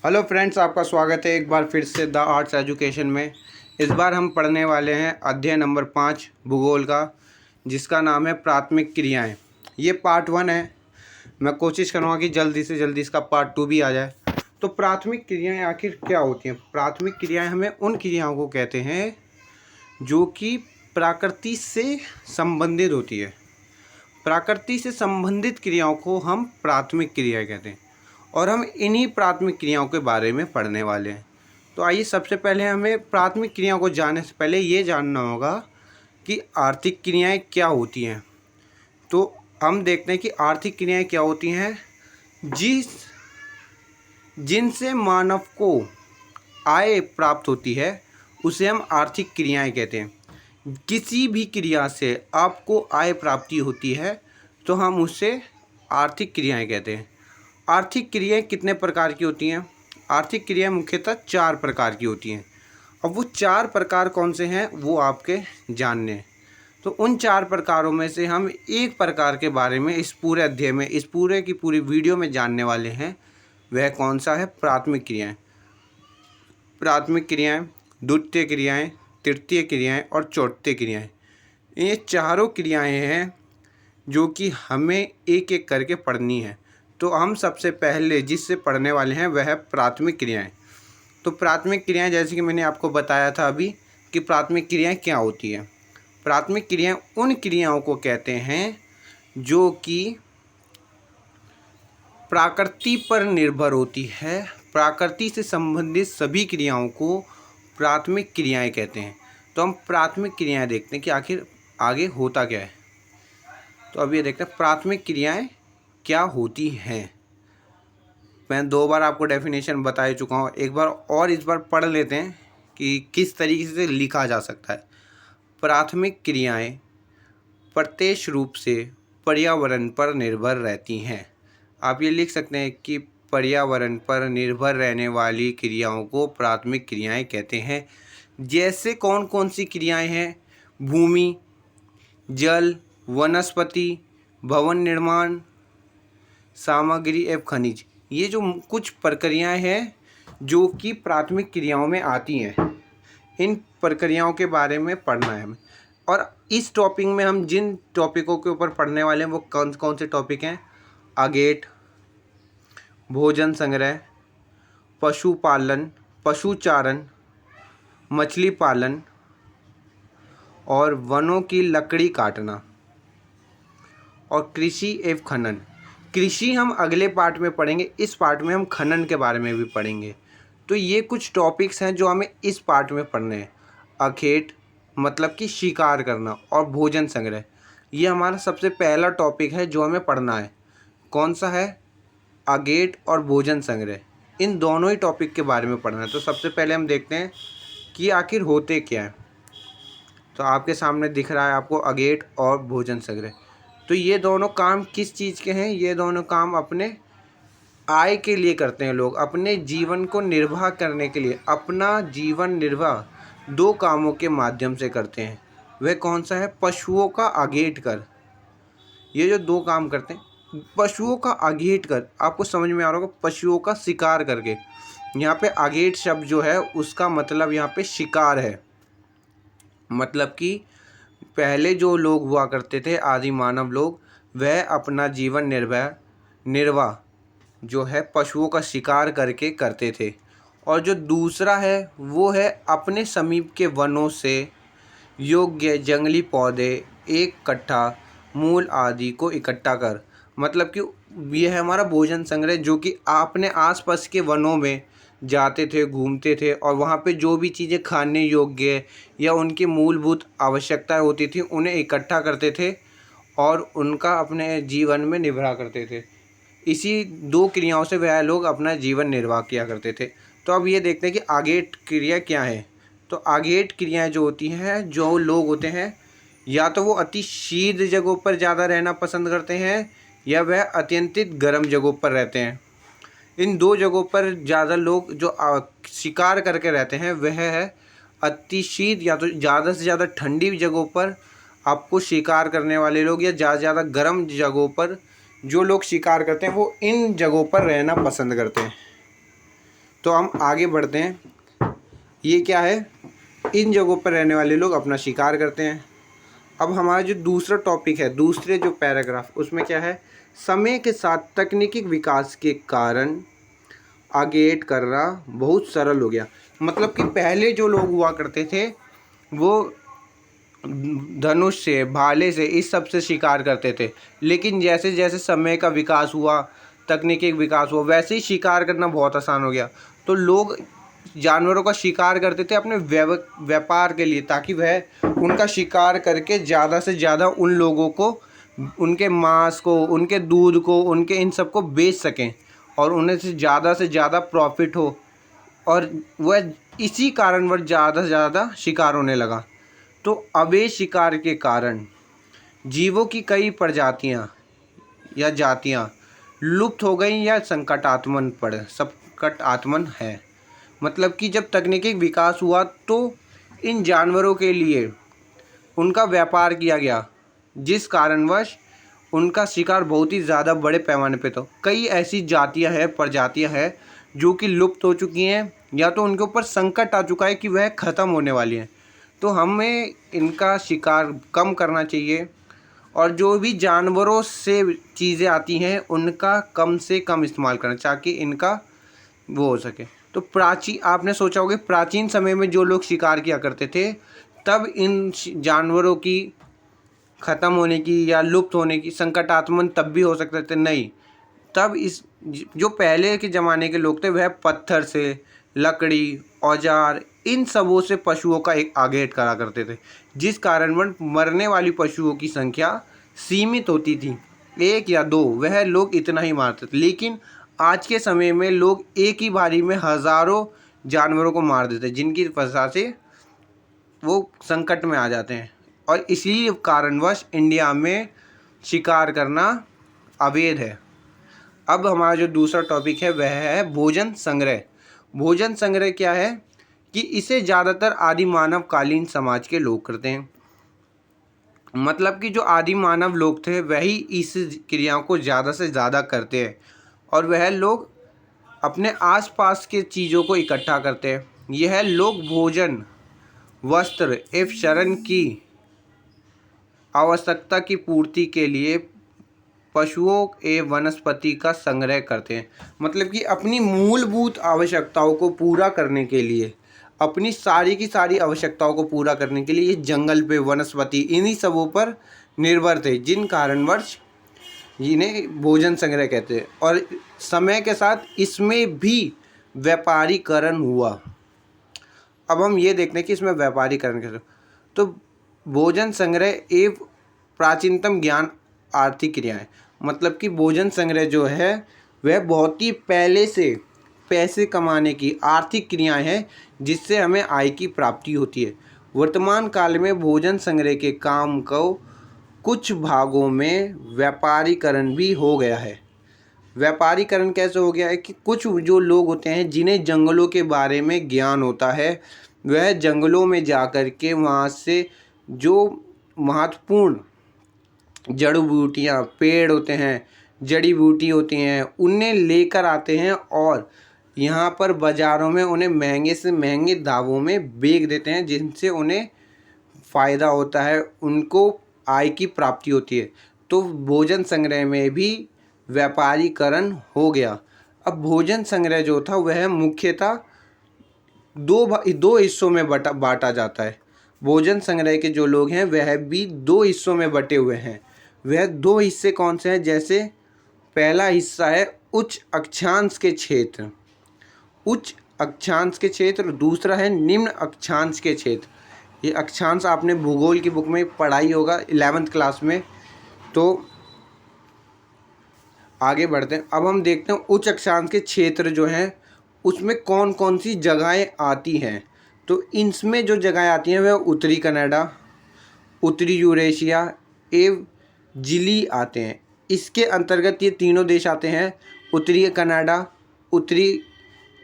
Hello friends, आपका स्वागत है एक बार फिर से द आर्ट्स एजुकेशन में। इस बार हम पढ़ने वाले हैं अध्याय नंबर 5 भूगोल का, जिसका नाम है प्राथमिक क्रियाएं। ये पार्ट 1 है। मैं कोशिश करूँगा कि जल्दी से जल्दी इसका पार्ट 2 भी आ जाए। तो प्राथमिक क्रियाएं आखिर क्या होती हैं? प्राथमिक क्रियाएं हमें उन क्रियाओं को कहते हैं जो कि प्रकृति से संबंधित होती है। प्रकृति से संबंधित क्रियाओं को हम प्राथमिक क्रिया कहते हैं और हम इन्हीं प्राथमिक क्रियाओं के बारे में पढ़ने वाले हैं। तो आइए, सबसे पहले हमें प्राथमिक क्रियाओं को जानने से पहले ये जानना होगा कि आर्थिक क्रियाएं क्या होती हैं। तो हम देखते हैं कि आर्थिक क्रियाएं क्या होती हैं। जिनसे मानव को आय प्राप्त होती है उसे हम आर्थिक क्रियाएं कहते हैं। किसी भी क्रिया से आपको आय प्राप्ति होती है तो हम उसे आर्थिक क्रियाएं कहते हैं। आर्थिक क्रियाएं कितने प्रकार की होती हैं? आर्थिक क्रियाएं मुख्यतः 4 प्रकार की होती हैं। अब वो 4 प्रकार कौन से हैं वो आपके जानने हैं। तो उन 4 प्रकारों में से हम एक प्रकार के बारे में इस पूरे अध्याय में, इस पूरे की पूरी वीडियो में जानने वाले हैं। वह कौन सा है? प्राथमिक क्रियाएं। प्राथमिक क्रियाएं, द्वितीय क्रियाएं, तृतीय क्रियाएं और चौथी क्रियाएं। ये चारों क्रियाएं हैं जो कि हमें एक एक करके पढ़नी है। तो हम सबसे पहले जिससे पढ़ने वाले हैं वह है प्राथमिक क्रियाएं। तो प्राथमिक क्रियाएं, जैसे कि मैंने आपको बताया था अभी कि प्राथमिक क्रियाएं क्या होती हैं। प्राथमिक क्रियाएं उन क्रियाओं को कहते हैं जो कि प्रकृति पर निर्भर होती है। प्रकृति से संबंधित सभी क्रियाओं को प्राथमिक क्रियाएं कहते हैं। तो हम प्राथमिक क्रियाएं देखते हैं कि आखिर आगे होता क्या है। तो अब ये देखते हैं प्राथमिक क्रियाएं क्या होती हैं। मैं 2 बार आपको डेफिनेशन बता ही चुका हूँ, एक बार और इस बार पढ़ लेते हैं कि किस तरीके से लिखा जा सकता है। प्राथमिक क्रियाएं प्रत्यक्ष रूप से पर्यावरण पर निर्भर रहती हैं। आप ये लिख सकते हैं कि पर्यावरण पर निर्भर रहने वाली क्रियाओं को प्राथमिक क्रियाएं कहते हैं। जैसे कौन कौन सी क्रियाएं हैं? भूमि, जल, वनस्पति, भवन निर्माण, सामग्री एवं खनिज। ये जो कुछ प्रक्रियाएं हैं जो कि प्राथमिक क्रियाओं में आती हैं, इन प्रक्रियाओं के बारे में पढ़ना है हमें। और इस टॉपिक में हम जिन टॉपिकों के ऊपर पढ़ने वाले हैं वो कौन कौन से टॉपिक हैं? अगेट, भोजन संग्रह, पशुपालन, पशुचारण, मछली पालन और वनों की लकड़ी काटना और कृषि एवं खनन। कृषि हम अगले पार्ट में पढ़ेंगे, इस पार्ट में हम खनन के बारे में भी पढ़ेंगे। तो ये कुछ टॉपिक्स हैं जो हमें इस पार्ट में पढ़ने हैं। अखेट मतलब कि शिकार करना और भोजन संग्रह, ये हमारा सबसे पहला टॉपिक है जो हमें पढ़ना है। कौन सा है? अगेट और भोजन संग्रह। इन दोनों ही टॉपिक के बारे में पढ़ना है। तो सबसे पहले हम देखते हैं कि आखिर होते क्या है। तो आपके सामने दिख रहा है आपको अगेट और भोजन संग्रह। तो ये दोनों काम किस चीज़ के हैं? ये दोनों काम अपने आय के लिए करते हैं लोग, अपने जीवन को निर्वाह करने के लिए। अपना जीवन निर्वाह 2 कामों के माध्यम से करते हैं। वह कौन सा है? पशुओं का अगेट कर। ये जो 2 काम करते हैं, पशुओं का अगेट कर, आपको समझ में आ रहा होगा, पशुओं का शिकार करके। यहाँ पे अगेट शब्द जो है उसका मतलब यहाँ पे शिकार है। मतलब कि पहले जो लोग हुआ करते थे, आदि मानव लोग, वह अपना जीवन निर्वाह जो है पशुओं का शिकार करके करते थे। और जो दूसरा है वो है अपने समीप के वनों से योग्य जंगली पौधे, एक कट्ठा मूल आदि को इकट्ठा कर। मतलब कि यह है हमारा भोजन संग्रह, जो कि आपने आसपास के वनों में जाते थे, घूमते थे और वहाँ पे जो भी चीज़ें खाने योग्य या उनकी मूलभूत आवश्यकताएं होती थी उन्हें इकट्ठा करते थे और उनका अपने जीवन में निर्वाह करते थे। इसी 2 क्रियाओं से वह लोग अपना जीवन निर्वाह किया करते थे। तो अब ये देखते हैं कि आगेट क्रिया क्या है। तो आगेट क्रियाएं जो होती हैं, जो लोग होते हैं, या तो वो अति शीत जगहों पर ज़्यादा रहना पसंद करते हैं या वह अत्यंतित गर्म जगहों पर रहते हैं। इन 2 जगहों पर ज़्यादा लोग जो शिकार करके रहते हैं वह है अति शीत, या तो ज़्यादा से ज़्यादा ठंडी जगहों पर आपको शिकार करने वाले लोग, या ज़्यादा से ज़्यादा गर्म जगहों पर जो लोग शिकार करते हैं वो इन जगहों पर रहना पसंद करते हैं। तो हम आगे बढ़ते हैं। ये क्या है, इन जगहों पर रहने वाले लोग अपना शिकार करते हैं। अब हमारा जो दूसरा टॉपिक है, दूसरे जो पैराग्राफ, उसमें क्या है, समय के साथ तकनीकी विकास के कारण आगेट करना बहुत सरल हो गया। मतलब कि पहले जो लोग हुआ करते थे वो धनुष से, भाले से, इस सब से शिकार करते थे, लेकिन जैसे जैसे समय का विकास हुआ, तकनीकी विकास हुआ, वैसे ही शिकार करना बहुत आसान हो गया। तो लोग जानवरों का शिकार करते थे अपने व्यापार के लिए, ताकि वह उनका शिकार करके ज़्यादा से ज़्यादा उन लोगों को, उनके मांस को, उनके दूध को, उनके इन सब को बेच सकें और उन्हें से ज़्यादा प्रॉफिट हो, और वह इसी कारणवश ज़्यादा से ज़्यादा शिकार होने लगा। तो अवैध शिकार के कारण जीवों की कई प्रजातियां या जातियां लुप्त हो गई या संकटात्मन है। मतलब कि जब तकनीकी विकास हुआ तो इन जानवरों के लिए उनका व्यापार किया गया, जिस कारणवश उनका शिकार बहुत ही ज़्यादा बड़े पैमाने पे था। कई ऐसी जातियां हैं, प्रजातियां हैं जो कि लुप्त हो चुकी हैं, या तो उनके ऊपर संकट आ चुका है कि वह ख़त्म होने वाली हैं। तो हमें इनका शिकार कम करना चाहिए, और जो भी जानवरों से चीज़ें आती हैं उनका कम से कम इस्तेमाल करना, ताकि इनका वो हो सके। तो आपने सोचा होगा प्राचीन समय में जो लोग शिकार किया करते थे, तब इन जानवरों की ख़त्म होने की या लुप्त होने की संकटात्मक तब भी हो सकते थे? नहीं। तब इस जो पहले के ज़माने के लोग थे वह पत्थर से, लकड़ी, औजार, इन सबों से पशुओं का एक आघेट करा करते थे, जिस कारणवश मरने वाली पशुओं की संख्या सीमित होती थी, 1 या 2, वह लोग इतना ही मारते थे। लेकिन आज के समय में लोग एक ही बारी में हज़ारों जानवरों को मार देते हैं, जिनकी वजह से वो संकट में आ जाते हैं, और इसी कारणवश इंडिया में शिकार करना अवैध है। अब हमारा जो दूसरा टॉपिक है वह है भोजन संग्रह। भोजन संग्रह क्या है कि इसे ज़्यादातर आदि मानवकालीन समाज के लोग करते हैं। मतलब कि जो आदि मानव लोग थे वही इस क्रियाओं को ज़्यादा से ज़्यादा करते हैं, और वह लोग अपने आसपास के चीज़ों को इकट्ठा करते हैं। यह लोग भोजन, वस्त्र एवं शरण की आवश्यकता की पूर्ति के लिए पशुओं एवं वनस्पति का संग्रह करते हैं। मतलब कि अपनी मूलभूत आवश्यकताओं को पूरा करने के लिए, अपनी सारी की सारी आवश्यकताओं को पूरा करने के लिए ये जंगल पे, वनस्पति, इन्हीं सबों पर निर्भर थे, जिन कारणवश इन्हें भोजन संग्रह कहते हैं। और समय के साथ इसमें भी व्यापारीकरण हुआ। अब हम ये देखते हैं कि इसमें व्यापारीकरण कैसे। तो भोजन संग्रह एवं प्राचीनतम ज्ञान आर्थिक क्रियाएं, मतलब कि भोजन संग्रह जो है वह बहुत ही पहले से पैसे कमाने की आर्थिक क्रियाएं हैं, जिससे हमें आय की प्राप्ति होती है। वर्तमान काल में भोजन संग्रह के काम को कुछ भागों में व्यापारीकरण भी हो गया है। व्यापारीकरण कैसे हो गया है कि कुछ जो लोग होते हैं जिन्हें जंगलों के बारे में ज्ञान होता है, वह जंगलों में जाकर के वहाँ से जो महत्वपूर्ण जड़ी बूटियाँ, पेड़ होते हैं, जड़ी बूटी होती हैं, उन्हें लेकर आते हैं और यहाँ पर बाज़ारों में उन्हें महंगे से महंगे दामों में बेच देते हैं, जिनसे उन्हें फ़ायदा होता है, उनको आय की प्राप्ति होती है। तो भोजन संग्रह में भी व्यापारीकरण हो गया। अब भोजन संग्रह जो था वह मुख्यतः दो हिस्सों में बांटा जाता है। भोजन संग्रह के जो लोग हैं वह भी 2 हिस्सों में बटे हुए हैं। वह 2 हिस्से कौन से हैं? जैसे पहला हिस्सा है उच्च अक्षांश के क्षेत्र, उच्च अक्षांश के क्षेत्र, दूसरा है निम्न अक्षांश के क्षेत्र। ये अक्षांश आपने भूगोल की बुक में पढ़ाई होगा 11th क्लास में। तो आगे बढ़ते हैं। अब हम देखते हैं उच्च अक्षांश के क्षेत्र जो हैं उसमें कौन कौन सी जगहें आती हैं। तो इसमें जो जगहें आती हैं वह उत्तरी कनाडा, उत्तरी यूरेशिया एवं चिली आते हैं। इसके अंतर्गत ये तीनों देश आते हैं, उत्तरी कनाडा, उत्तरी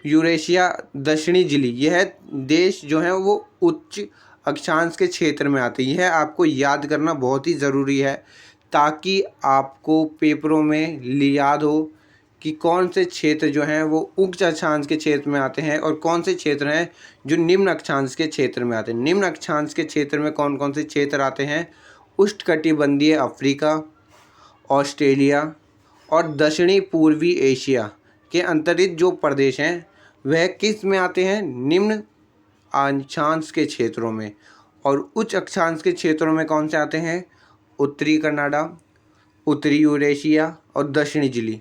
यूरेशिया, दक्षिणी चिली। यह देश जो हैं वो उच्च अक्षांश के क्षेत्र में आते हैं। यह आपको याद करना बहुत ही ज़रूरी है, ताकि आपको पेपरों में याद हो कि कौन से क्षेत्र जो हैं वो उच्च अक्षांश के क्षेत्र में आते हैं और कौन से क्षेत्र हैं जो निम्न अक्षांश के क्षेत्र में आते हैं। निम्न अक्षांश के क्षेत्र में कौन कौन से क्षेत्र आते हैं? उष्णकटिबंधीय अफ्रीका, ऑस्ट्रेलिया और दक्षिणी पूर्वी एशिया के अंतरिक्ष जो प्रदेश हैं वह किस में आते हैं? निम्न अक्षांश के क्षेत्रों में। और उच्च अक्षांश के क्षेत्रों में कौन से आते हैं? उत्तरी कनाडा, उत्तरी यूरेशिया और दक्षिणी चिली,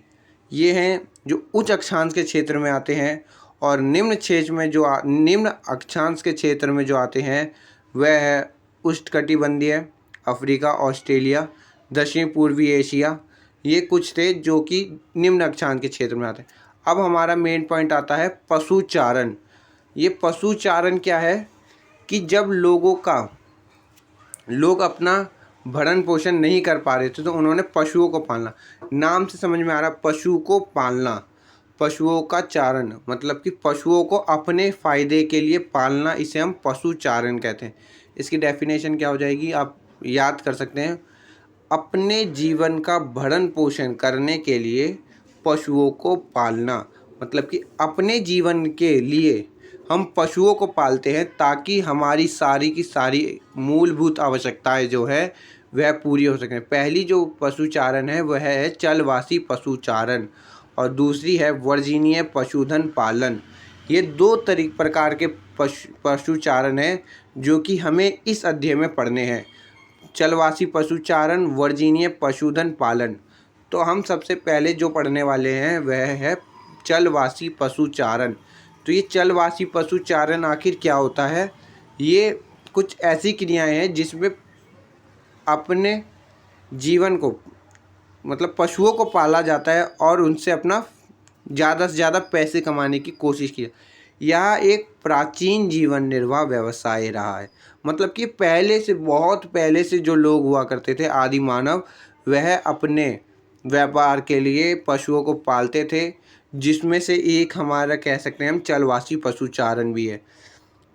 ये हैं जो उच्च अक्षांश के क्षेत्र में आते हैं। और निम्न क्षेत्र में जो निम्न अक्षांश के क्षेत्र में जो आते हैं वह है उष्णकटिबंधीय अफ्रीका, ऑस्ट्रेलिया, दक्षिण पूर्वी एशिया, ये कुछ थे जो कि निम्न अक्षांश के क्षेत्र में आते हैं। अब हमारा मेन पॉइंट आता है पशुचारण। ये पशुचारण क्या है कि जब लोग अपना भरण पोषण नहीं कर पा रहे थे तो उन्होंने पशुओं को पालना, नाम से समझ में आ रहा, पशु को पालना, पशुओं का चारण, मतलब कि पशुओं को अपने फ़ायदे के लिए पालना, इसे हम पशुचारण कहते हैं। इसकी डेफिनेशन क्या हो जाएगी, आप याद कर सकते हैं। अपने जीवन का भरण पोषण करने के लिए पशुओं को पालना, मतलब कि अपने जीवन के लिए हम पशुओं को पालते हैं ताकि हमारी सारी की सारी मूलभूत आवश्यकताएं जो है वह पूरी हो सकें। पहली जो पशुचारण है वह है चलवासी पशुचारण और दूसरी है वर्जनीय पशुधन पालन। ये दो प्रकार के पशुचारण हैं जो कि हमें इस अध्याय में पढ़ने हैं। चलवासी पशुचारण, वर्जनीय पशुधन पालन। तो हम सबसे पहले जो पढ़ने वाले हैं वह है चलवासी पशुचारण। तो ये चलवासी पशुचारण आखिर क्या होता है? ये कुछ ऐसी क्रियाएं हैं जिसमें अपने जीवन को, मतलब पशुओं को पाला जाता है और उनसे अपना ज़्यादा से ज़्यादा पैसे कमाने की कोशिश की। यह एक प्राचीन जीवन निर्वाह व्यवसाय रहा है। मतलब कि पहले से, बहुत पहले से जो लोग हुआ करते थे, आदि मानव, वह अपने व्यापार के लिए पशुओं को पालते थे, जिसमें से एक हमारा कह सकते हैं हम चलवासी पशुचारण भी है।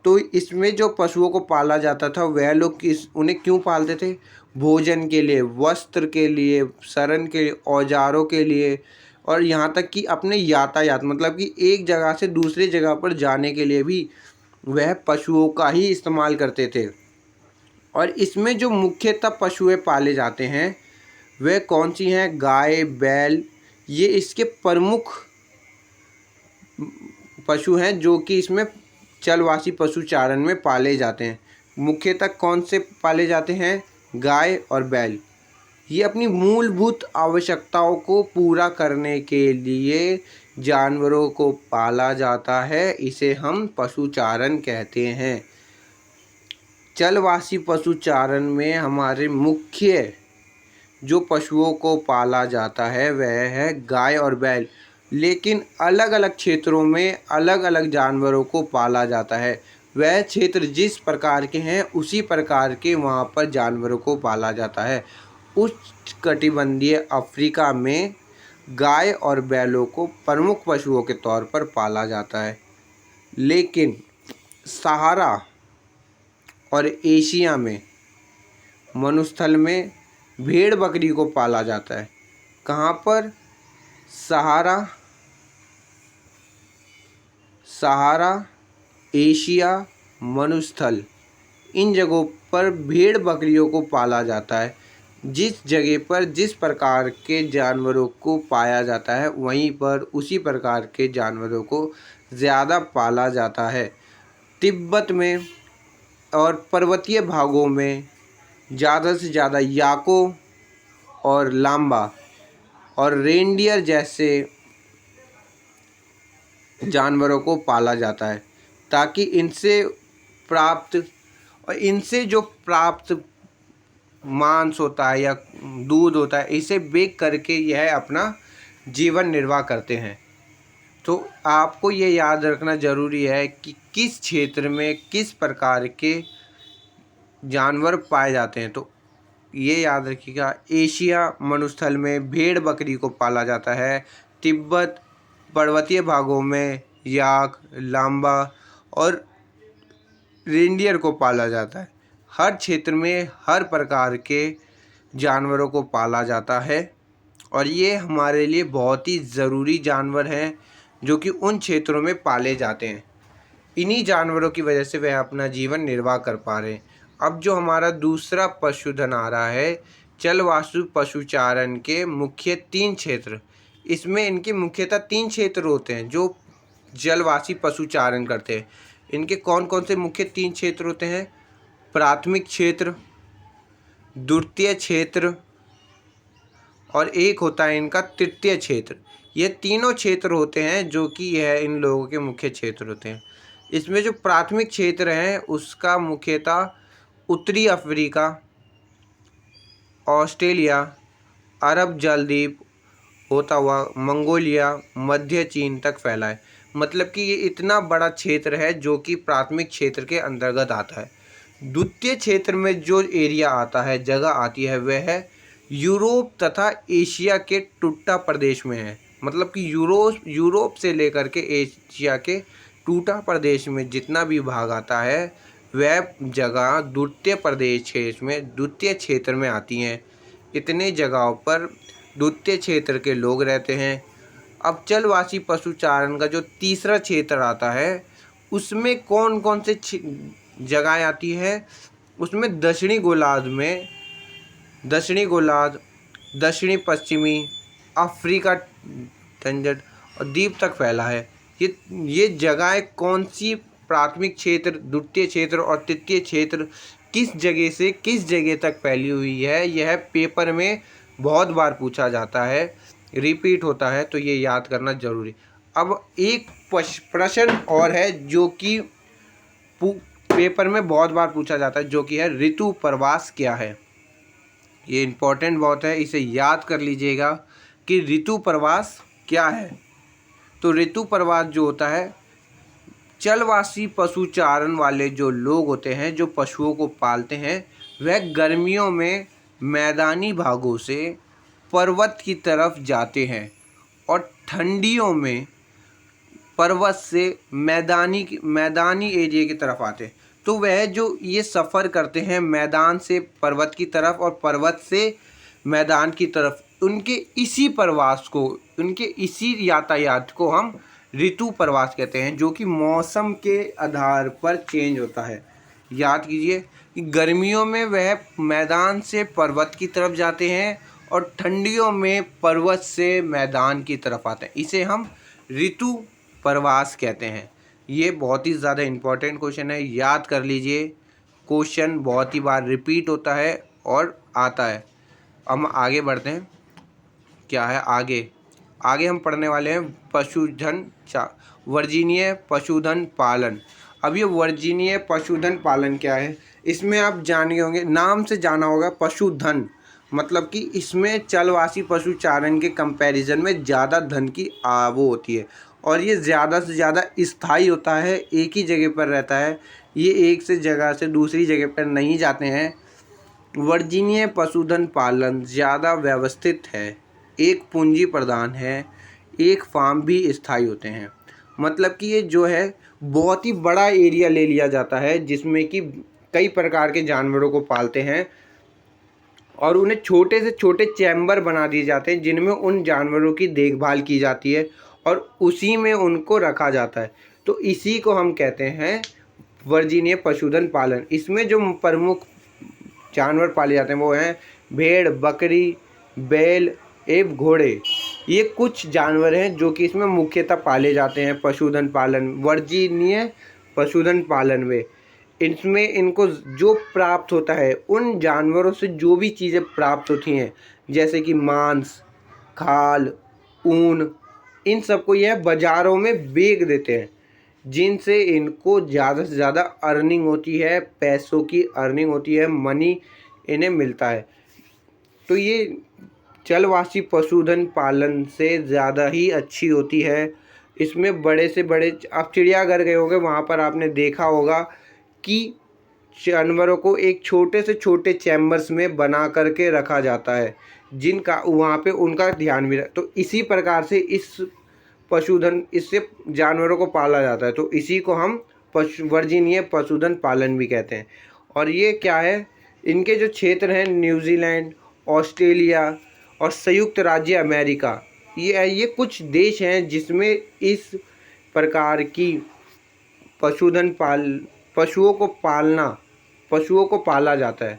तो इसमें जो पशुओं को पाला जाता था वह लोग उन्हें क्यों पालते थे? भोजन के लिए, वस्त्र के लिए, शरण के लिए, औजारों के लिए, और यहाँ तक कि अपने यातायात, मतलब कि एक जगह से दूसरी जगह पर जाने के लिए भी वह पशुओं का ही इस्तेमाल करते थे। और इसमें जो मुख्यतः पशुएं पाले जाते हैं वे कौन सी हैं? गाय, बैल, ये इसके प्रमुख पशु हैं जो कि इसमें चलवासी पशुचारण में पाले जाते हैं। मुख्यतः कौन से पाले जाते हैं? गाय और बैल। ये अपनी मूलभूत आवश्यकताओं को पूरा करने के लिए जानवरों को पाला जाता है, इसे हम पशुचारण कहते हैं। चलवासी पशुचारण में हमारे मुख्य जो पशुओं को पाला जाता है वह है गाय और बैल, लेकिन अलग अलग क्षेत्रों में अलग अलग जानवरों को पाला जाता है। वह क्षेत्र जिस प्रकार के हैं उसी प्रकार के वहाँ पर जानवरों को पाला जाता है। उष्णकटिबंधीय अफ्रीका में गाय और बैलों को प्रमुख पशुओं के तौर पर पाला जाता है, लेकिन सहारा और एशिया में मरुस्थल में भेड़ बकरी को पाला जाता है। कहाँ पर? सहारा, एशिया, मरुस्थल, इन जगहों पर भेड़ बकरियों को पाला जाता है। जिस जगह पर जिस प्रकार के जानवरों को पाया जाता है वहीं पर उसी प्रकार के जानवरों को ज़्यादा पाला जाता है। तिब्बत में और पर्वतीय भागों में ज़्यादा से ज़्यादा याको और लांबा और रेंडियर जैसे जानवरों को पाला जाता है ताकि इनसे जो प्राप्त मांस होता है या दूध होता है इसे बेच करके यह अपना जीवन निर्वाह करते हैं। तो आपको ये याद रखना ज़रूरी है कि किस क्षेत्र में किस प्रकार के जानवर पाए जाते हैं। तो ये याद रखिएगा, एशिया मरुस्थल में भेड़ बकरी को पाला जाता है, तिब्बत पर्वतीय भागों में याक, लांबा और रेंडियर को पाला जाता है। हर क्षेत्र में हर प्रकार के जानवरों को पाला जाता है और ये हमारे लिए बहुत ही ज़रूरी जानवर हैं जो कि उन क्षेत्रों में पाले जाते हैं। इन्हीं जानवरों की वजह से वह अपना जीवन निर्वाह कर पा रहे हैं। अब जो हमारा दूसरा पशुधन आ रहा है, चलवासु पशुचारण के मुख्य 3 क्षेत्र। इसमें इनके मुख्यतः 3 क्षेत्र होते हैं जो जलवासी पशुचारण करते हैं। इनके कौन कौन से मुख्य 3 क्षेत्र होते हैं? प्राथमिक क्षेत्र, द्वितीय क्षेत्र और एक होता है इनका तृतीय क्षेत्र। ये तीनों क्षेत्र होते हैं जो कि यह इन लोगों के मुख्य क्षेत्र होते हैं। इसमें जो प्राथमिक क्षेत्र है उसका मुख्यतः उत्तरी अफ्रीका, ऑस्ट्रेलिया, अरब जलद्वीप होता हुआ मंगोलिया, मध्य चीन तक फैला है। मतलब कि ये इतना बड़ा क्षेत्र है जो कि प्राथमिक क्षेत्र के अंतर्गत आता है। द्वितीय क्षेत्र में जो एरिया आता है, जगह आती है, वह है यूरोप तथा एशिया के टूटा प्रदेश में है। मतलब कि यूरोप से लेकर के एशिया के टूटा प्रदेश में जितना भी भाग आता है वह जगह द्वितीय क्षेत्र में आती हैं। इतने जगहों पर द्वितीय क्षेत्र के लोग रहते हैं। अब जलवासी पशुचारण का जो तीसरा क्षेत्र आता है उसमें कौन कौन से जगह आती है? उसमें दक्षिणी गोलार्ध, दक्षिणी पश्चिमी अफ्रीका तंजट और द्वीप तक फैला है। ये जगहें कौन सी? प्राथमिक क्षेत्र, द्वितीय क्षेत्र और तृतीय क्षेत्र किस जगह से किस जगह तक फैली हुई है, यह पेपर में बहुत बार पूछा जाता है, रिपीट होता है, तो ये याद करना जरूरी। अब एक प्रश्न और है जो कि पेपर में बहुत बार पूछा जाता है, जो कि है ऋतु प्रवास क्या है। ये इम्पोर्टेंट बहुत है, इसे याद कर लीजिएगा कि ऋतु प्रवास क्या है। तो ऋतु प्रवास जो होता है, जलवासी पशुचारण वाले जो लोग होते हैं जो पशुओं को पालते हैं, वह गर्मियों में मैदानी भागों से पर्वत की तरफ जाते हैं और ठंडियों में पर्वत से मैदानी एरिया की तरफ आते हैं। तो वह जो ये सफ़र करते हैं मैदान से पर्वत की तरफ और पर्वत से मैदान की तरफ, उनके इसी यातायात को हम ऋतु प्रवास कहते हैं, जो कि मौसम के आधार पर चेंज होता है। याद कीजिए कि गर्मियों में वह मैदान से पर्वत की तरफ जाते हैं और ठंडियों में पर्वत से मैदान की तरफ आते हैं। इसे हम ऋतु प्रवास कहते हैं। ये बहुत ही ज़्यादा इम्पोर्टेंट क्वेश्चन है, याद कर लीजिए। क्वेश्चन बहुत ही बार रिपीट होता है और आता है। हम आगे बढ़ते हैं। क्या है आगे हम पढ़ने वाले हैं वर्जीनीय पशुधन पालन। अब ये वर्जीनीय पशुधन पालन क्या है, इसमें आप जाने होंगे, नाम से जाना होगा पशुधन, मतलब कि इसमें चलवासी पशुचारण के कंपैरिजन में ज़्यादा धन की वो होती है और ये ज़्यादा से ज़्यादा स्थायी होता है, एक ही जगह पर रहता है। ये एक से जगह से दूसरी जगह पर नहीं जाते हैं। वर्जीनीय पशुधन पालन ज़्यादा व्यवस्थित है, एक पूंजी प्रदान है, एक फार्म भी स्थायी होते हैं। मतलब कि ये जो है बहुत ही बड़ा एरिया ले लिया जाता है जिसमें कि कई प्रकार के जानवरों को पालते हैं और उन्हें छोटे से छोटे चैम्बर बना दिए जाते हैं जिनमें उन जानवरों की देखभाल की जाती है और उसी में उनको रखा जाता है। तो इसी को हम कहते हैं वर्जीनीय पशुधन पालन। इसमें जो प्रमुख जानवर पाले जाते हैं वो हैं भेड़, बकरी, बैल एवं घोड़े। ये कुछ जानवर हैं जो कि इसमें मुख्यतः पाले जाते हैं पशुधन पालन, वर्जीनीय पशुधन पालन में। इसमें इनको जो प्राप्त होता है, उन जानवरों से जो भी चीज़ें प्राप्त होती हैं जैसे कि मांस, खाल, ऊन, इन सबको यह बाज़ारों में बेच देते हैं जिनसे इनको ज़्यादा से ज़्यादा अर्निंग होती है, पैसों की अर्निंग होती है, मनी इन्हें मिलता है। तो ये चलवासी पशुधन पालन से ज़्यादा ही अच्छी होती है। इसमें बड़े से बड़े, आप चिड़ियाघर गए होंगे, वहाँ पर आपने देखा होगा कि जानवरों को एक छोटे से छोटे चैम्बर्स में बना करके रखा जाता है जिनका वहाँ पे उनका ध्यान भी रहे। तो इसी प्रकार से इससे जानवरों को पाला जाता है। तो इसी को हम वर्जीनीय पशुधन पालन भी कहते हैं। और ये क्या है, इनके जो क्षेत्र हैं न्यूजीलैंड, ऑस्ट्रेलिया और संयुक्त राज्य अमेरिका। ये कुछ देश हैं जिसमें इस प्रकार की पशुओं को पाला जाता है।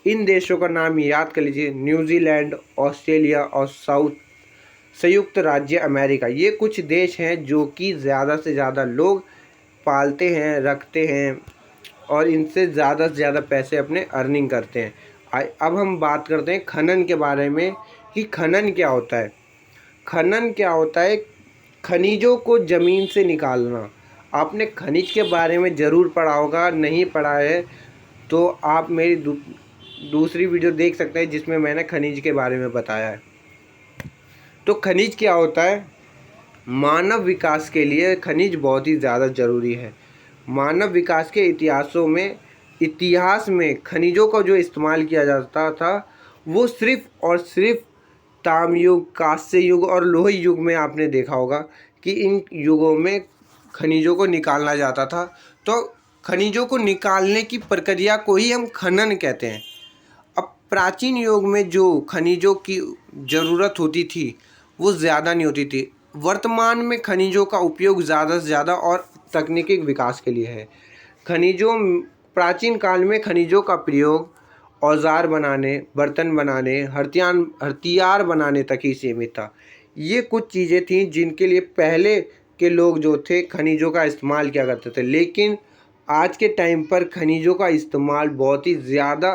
इन देशों का नाम याद कर लीजिए, न्यूजीलैंड, ऑस्ट्रेलिया और संयुक्त राज्य अमेरिका। ये कुछ देश हैं जो कि ज़्यादा से ज़्यादा लोग पालते हैं, रखते हैं और इनसे ज़्यादा से ज़्यादा पैसे अपने अर्निंग करते हैं। अब हम बात करते हैं खनन के बारे में कि खनन क्या होता है। खनन क्या होता है? खनिजों को ज़मीन से निकालना। आपने खनिज के बारे में ज़रूर पढ़ा होगा, नहीं पढ़ा है तो आप मेरी दूसरी वीडियो देख सकते हैं जिसमें मैंने खनिज के बारे में बताया है। तो खनिज क्या होता है? मानव विकास के लिए खनिज बहुत ही ज़्यादा ज़रूरी है। मानव विकास के इतिहास में खनिजों का जो इस्तेमाल किया जाता था वो सिर्फ़ और सिर्फ ताम्रयुग, कांस्य युग और लोह युग में आपने देखा होगा कि इन युगों में खनिजों को निकाला जाता था। तो खनिजों को निकालने की प्रक्रिया को ही हम खनन कहते हैं। अब प्राचीन युग में जो खनिजों की ज़रूरत होती थी वो ज़्यादा नहीं होती थी। वर्तमान में खनिजों का उपयोग ज़्यादा से ज़्यादा और तकनीकी विकास के लिए है। प्राचीन काल में खनिजों का प्रयोग औजार बनाने, बर्तन बनाने, हथियार बनाने तक ही सीमित था। ये कुछ चीज़ें थीं जिनके लिए पहले के लोग जो थे खनिजों का इस्तेमाल किया करते थे। लेकिन आज के टाइम पर खनिजों का इस्तेमाल बहुत ही ज़्यादा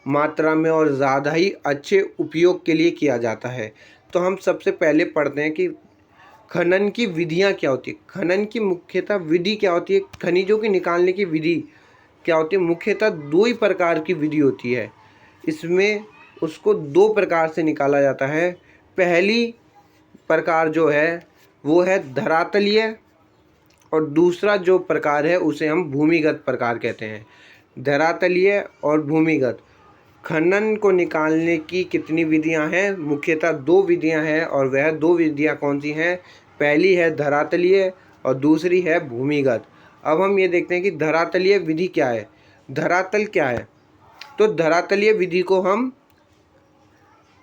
मात्रा में और ज़्यादा ही अच्छे उपयोग के लिए किया जाता है। तो हम सबसे पहले पढ़ते हैं कि खनन की विधियाँ क्या होती है। खनन की मुख्यतः विधि क्या होती है? खनिजों की निकालने की विधि क्या होती है? मुख्यतः दो ही प्रकार की विधि होती है। इसमें उसको दो प्रकार से निकाला जाता है। पहली प्रकार जो है वो है धरातलीय और दूसरा जो प्रकार है उसे हम भूमिगत प्रकार कहते हैं। धरातलीय और भूमिगत खनन को निकालने की कितनी विधियां हैं? मुख्यतः दो विधियां हैं और वह दो विधियां कौन सी हैं? पहली है धरातलीय और दूसरी है भूमिगत। अब हम ये देखते हैं कि धरातलीय विधि क्या है। धरातल क्या है? तो धरातलीय विधि को हम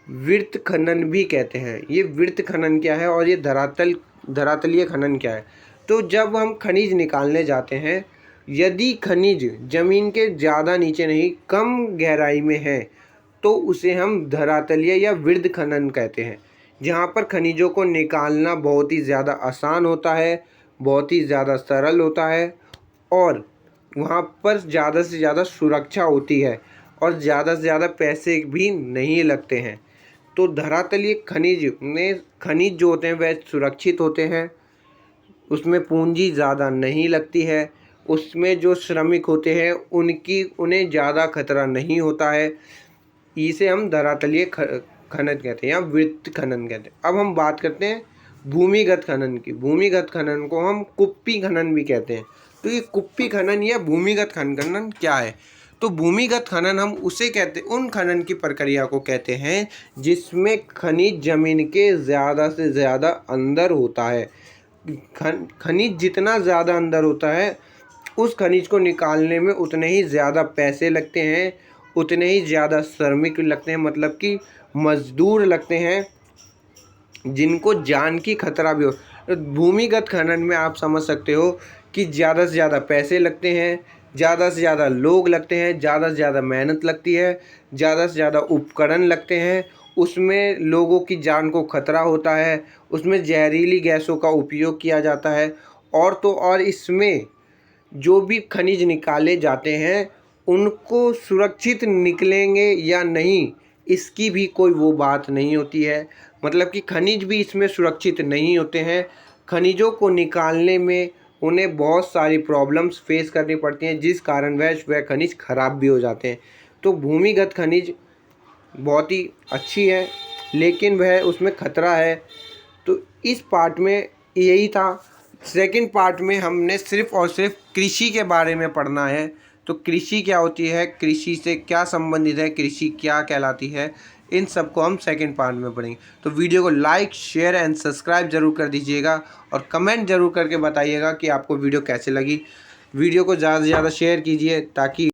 वृत्त खनन भी कहते हैं। ये वृत्त खनन क्या है और ये धरातलीय खनन क्या है? तो जब हम खनिज निकालने जाते हैं, यदि खनिज ज़मीन के ज़्यादा नीचे नहीं, कम गहराई में है तो उसे हम धरातलीय या वृत्त खनन कहते हैं, जहाँ पर खनिजों को निकालना बहुत ही ज़्यादा आसान होता है, बहुत ही ज़्यादा सरल होता है और वहाँ पर ज़्यादा से ज़्यादा सुरक्षा होती है और ज़्यादा से ज़्यादा पैसे भी नहीं लगते हैं। तो धरातलीय खनिज जो होते हैं वह सुरक्षित होते हैं, उसमें पूंजी ज़्यादा नहीं लगती है, उसमें जो श्रमिक होते हैं उन्हें ज़्यादा खतरा नहीं होता है। इसे हम धरातलीय खनन कहते हैं या वृत्त खनन कहते हैं। अब हम बात करते हैं भूमिगत खनन की। भूमिगत खनन को हम कुप्पी खनन भी कहते हैं। तो ये कुप्पी खनन या भूमिगत खनन क्या है? तो भूमिगत खनन हम उसे कहते हैं, उन खनन की प्रक्रिया को कहते हैं जिसमें खनिज जमीन के ज़्यादा से ज़्यादा अंदर होता है। खनिज जितना ज़्यादा अंदर होता है उस खनिज को निकालने में उतने ही ज़्यादा पैसे लगते हैं, उतने ही ज़्यादा श्रमिक लगते हैं, मतलब कि मजदूर लगते हैं जिनको जान की खतरा भी हो। भूमिगत खनन में आप समझ सकते हो कि ज़्यादा से ज़्यादा पैसे लगते हैं, ज़्यादा से ज़्यादा लोग लगते हैं, ज़्यादा से ज़्यादा मेहनत लगती है, ज़्यादा से ज़्यादा उपकरण लगते हैं, उसमें लोगों की जान को खतरा होता है, उसमें जहरीली गैसों का उपयोग किया जाता है और तो और इसमें जो भी खनिज निकाले जाते हैं उनको सुरक्षित निकलेंगे या नहीं इसकी भी कोई वो बात नहीं होती है। मतलब कि खनिज भी इसमें सुरक्षित नहीं होते हैं। खनिजों को निकालने में उन्हें बहुत सारी प्रॉब्लम्स फेस करनी पड़ती हैं जिस कारण वह खनिज ख़राब भी हो जाते हैं। तो भूमिगत खनिज बहुत ही अच्छी है लेकिन वह उसमें ख़तरा है। तो इस पार्ट में यही था। सेकंड पार्ट में हमने सिर्फ़ और सिर्फ कृषि के बारे में पढ़ना है। तो कृषि क्या होती है, कृषि से क्या संबंधित है, कृषि क्या कहलाती है, इन सब को हम सेकंड पार्ट में पढ़ेंगे। तो वीडियो को लाइक, शेयर एंड सब्सक्राइब ज़रूर कर दीजिएगा और कमेंट ज़रूर करके बताइएगा कि आपको वीडियो कैसे लगी। वीडियो को ज़्यादा से ज़्यादा शेयर कीजिए ताकि